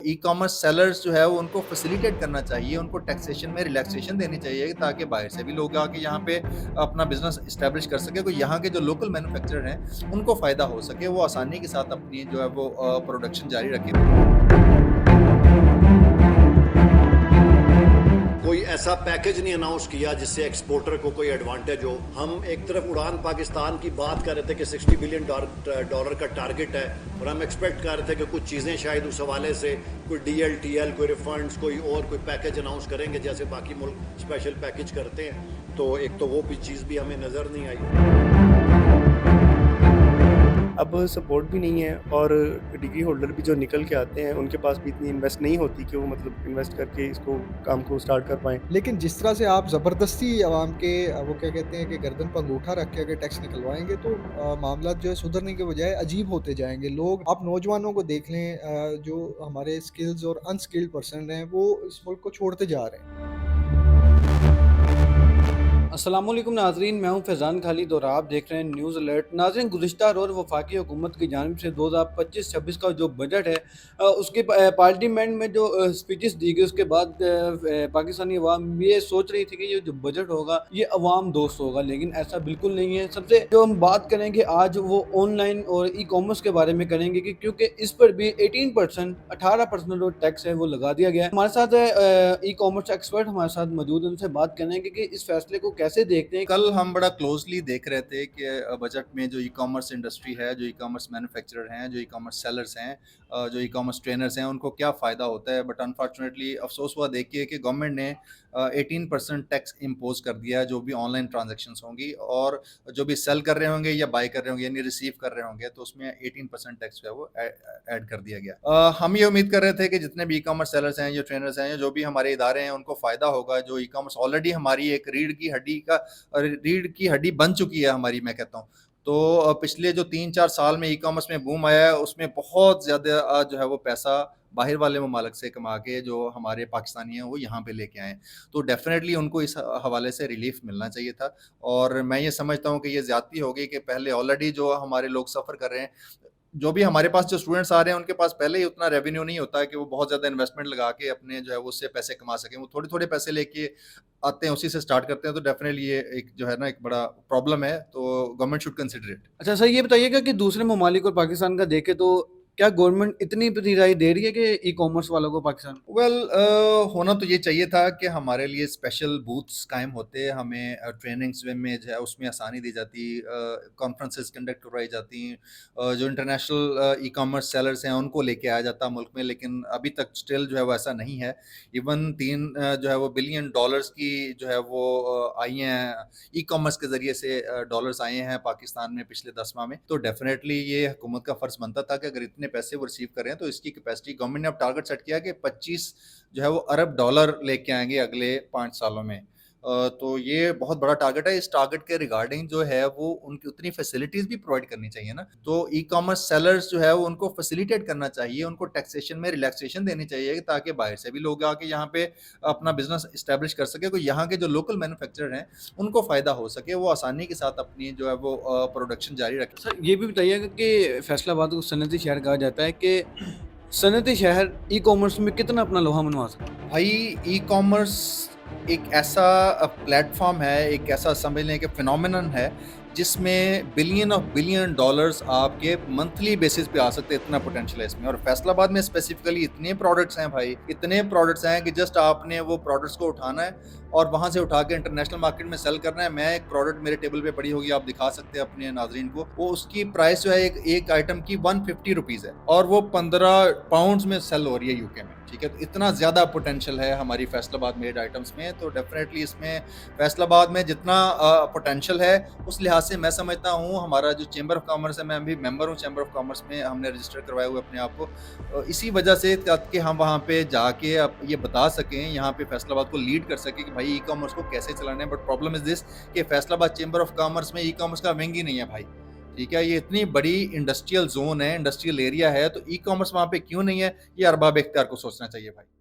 E-commerce sellers जो है वो उनको फैसिलिटेट करना चाहिए, उनको टैक्सेशन में रिलैक्सेशन देनी चाहिए ताकि बाहर से भी लोग आके यहाँ पे अपना बिज़नेस एस्टैब्लिश कर सकें। तो यहाँ के जो लोकल मैन्युफैक्चरर हैं, उनको फ़ायदा हो सके, वो आसानी के साथ अपनी जो है वो प्रोडक्शन जारी रखें। कोई ऐसा पैकेज नहीं अनाउंस किया जिससे एक्सपोर्टर को कोई एडवांटेज हो। हम एक तरफ उड़ान पाकिस्तान की बात कर रहे थे कि 60 बिलियन डॉलर का टारगेट है, और हम एक्सपेक्ट कर रहे थे कि कुछ चीज़ें शायद उस हवाले से कोई DLTL, कोई रिफंड्स, कोई पैकेज अनाउंस करेंगे जैसे बाकी मुल्क स्पेशल पैकेज करते हैं। तो एक तो वो भी चीज़ भी हमें नज़र नहीं आई। अब सपोर्ट भी नहीं है और डिग्री होल्डर भी जो निकल के आते हैं उनके पास भी इतनी इन्वेस्ट नहीं होती कि वो मतलब इन्वेस्ट करके इसको काम को स्टार्ट कर पाएँ। लेकिन जिस तरह से आप ज़बरदस्ती आवाम के वो क्या कहते हैं कि गर्दन पर अंगूठा रख के अगर टैक्स निकलवाएँगे तो मामला जो है सुधरने के बजाय अजीब होते जाएँगे। लोग आप नौजवानों को देख लें, जो हमारे स्किल्स और अनस्किल्ड पर्सन हैं वो इस मुल्क को छोड़ते जा रहे हैं। अस्सलामुअलैकुम नाज़रीन, मैं हूं फैज़ान खालिद और आप देख रहे हैं न्यूज़ अलर्ट। नाज़रीन, गुज़िश्ता रोज़ वफाकी हुकूमत की जानिब से 2025-26 का जो बजट है, उसके पार्लियामेंट में जो स्पीचेस दी गई उसके बाद पाकिस्तानी अवाम ये सोच रही थी कि ये जो बजट होगा ये अवाम दोस्त होगा, लेकिन ऐसा बिल्कुल नहीं है। सबसे जो हम बात करेंगे आज वो ऑनलाइन और ई कॉमर्स के बारे में करेंगे कि क्योंकि इस पर भी 18% 18% जो टैक्स है वो लगा दिया गया है। हमारे साथ ई कॉमर्स एक्सपर्ट हमारे साथ मौजूद हैं, उनसे बात करेंगे कि इस फैसले को कैसे देखते हैं। कल हम बड़ा क्लोजली देख रहे थे कि बजट में जो ई-कॉमर्स इंडस्ट्री है, जो ई-कॉमर्स मैन्युफैक्चरर हैं, जो ई-कॉमर्स सेलर्स हैं, जो ई-कॉमर्स ट्रेनर्स हैं, उनको क्या फ़ायदा होता है। बट अनफॉर्चुनेटली अफसोस हुआ देख के कि गवर्नमेंट ने 18% टैक्स इम्पोज़ कर दिया है जो भी ऑनलाइन ट्रांज़ैक्शंस होंगी, और जो भी सेल कर रहे होंगे या बाय कर रहे होंगे यानी रिसीव कर रहे होंगे, तो उसमें 18% टैक्स जो है वो ऐड कर दिया गया। हम ये उम्मीद कर रहे थे कि जितने भी ई-कॉमर्स सेलर्स हैं, जो ट्रेनर्स हैं, जो भी हमारे इदारे हैं, उनको फ़ायदा होगा। जो ई-कॉमर्स ऑलरेडी हमारी एक रीढ़ की हड्डी बन चुकी है हमारी, मैं कहता हूँ। तो पिछले जो 3-4 साल में ई-कॉमर्स में बूम आया है, उसमें बहुत ज़्यादा जो है वो पैसा बाहर वाले ममालिक से कमा के जो हमारे पाकिस्तानी हैं वो यहाँ पे लेके आए हैं। तो डेफ़िनेटली उनको इस हवाले से रिलीफ़ मिलना चाहिए था, और मैं ये समझता हूँ कि ये ज़्यादती हो गई कि पहले ऑलरेडी जो हमारे लोग सफ़र कर रहे हैं, जो भी हमारे पास जो स्टूडेंट्स आ रहे हैं, उनके पास पहले ही उतना रेवेन्यू नहीं होता है कि वो बहुत ज़्यादा इन्वेस्टमेंट लगा के अपने जो है वो उससे पैसे कमा सकें। वो थोड़े-थोड़े पैसे लेके आते हैं, उसी से स्टार्ट करते हैं। तो डेफ़िनेटली ये एक जो है ना एक बड़ा प्रॉब्लम है, तो गवर्नमेंट शुड कंसिडर इट। अच्छा सर, ये बताइएगा कि दूसरे ममालिक और पाकिस्तान का देखें तो क्या गवर्नमेंट इतनी राय दे रही है कि ई कॉमर्स वालों को पाकिस्तान। वेल होना तो ये चाहिए था कि हमारे लिए स्पेशल बूथ्स कायम होते, हमें ट्रेनिंग्स में जो है उसमें आसानी दी जाती, कॉन्फ्रेंसेस कंडक्ट करवाई जाती, जो इंटरनेशनल ई कॉमर्स सेलर्स हैं उनको लेके आया जाता मुल्क में, लेकिन अभी तक स्टिल जो है वो ऐसा नहीं है। इवन 3 जो है वो बिलियन डॉलर्स की जो है वो आई हैं ई कॉमर्स के ज़रिए से, डॉलर्स आए हैं पाकिस्तान में पिछले 10 माह में। तो डेफ़िनेटली ये हुकूमत का फ़र्ज़ बनता था कि अगर इतने पैसे वो रिसीव कर रहे हैं तो इसकी कैपेसिटी, गवर्नमेंट ने अब टारगेट सेट किया कि 25 जो है वो अरब डॉलर लेके आएँगे अगले 5 सालों में। तो ये बहुत बड़ा टारगेट है। इस टारगेट के रिगार्डिंग जो है वो उनकी उतनी फैसिलिटीज़ भी प्रोवाइड करनी चाहिए ना। तो ई-कॉमर्स सेलर्स जो है वो उनको फैसिलिटेट करना चाहिए, उनको टैक्सेशन में रिलैक्सेशन देनी चाहिए ताकि बाहर से भी लोग आके यहाँ पे अपना बिज़नेस एस्टैब्लिश कर सकें। तो यहाँ के जो लोकल मैन्युफैक्चरर हैं, उनको फ़ायदा हो सके, वो आसानी के साथ अपनी जो है वो प्रोडक्शन जारी रखें। सर ये भी बताइएगा कि फैसलाबाद को सनती शहर कहा जाता है कि सनती शहर ई कॉमर्स में कितना अपना लोहा मनवा सकता है। भाई, ई-कॉमर्स एक ऐसा प्लेटफ़ॉर्म है, एक ऐसा समझ लें कि फ़िनोमेनन है, जिसमें बिलियन डॉलर्स आपके मंथली बेसिस पे आ सकते हैं, इतना पोटेंशियल है इसमें। और फैसलाबाद में स्पेसिफ़िकली इतने प्रोडक्ट्स हैं भाई, इतने प्रोडक्ट्स हैं कि जस्ट आपने वो प्रोडक्ट्स को उठाना है और वहाँ से उठा के इंटरनेशनल मार्केट में सेल करना है। मैं एक प्रोडक्ट मेरे टेबल पे पड़ी होगी, आप दिखा सकते हैं अपने नाज़रीन को। वो उसकी प्राइस जो है एक आइटम की ₹150 है, और वो 15 पाउंड्स में सेल हो रही है यूके में, ठीक है? तो इतना ज़्यादा पोटेंशियल है हमारी फैसलाबाद मेड आइटम्स में। तो डेफ़िनेटली इसमें फैसलाबाद में जितना पोटेंशियल है, उस लिहाज से मैं समझता हूँ हमारा जो चैम्बर ऑफ कॉमर्स है, मैं अभी मेंबर हूँ चैम्बर ऑफ कॉमर्स में, हमने रजिस्टर करवाए हुए अपने आप को, इसी वजह से ताकि हम वहाँ पे जाके अब ये बता सकें, यहाँ पे फैसलाबाद को लीड कर सकें कि भाई ई-कॉमर्स को कैसे चलाना है। बट प्रॉब्लम इज़ दिस कि फैसलाबाद चैम्बर ऑफ कॉमर्स में ई-कॉमर्स का विंग ही नहीं है भाई, ठीक है? ये इतनी बड़ी इंडस्ट्रियल ज़ोन है, इंडस्ट्रियल एरिया है, तो ई-कॉमर्स वहाँ पे क्यों नहीं है? ये अरबाब इख्तियार को सोचना चाहिए भाई।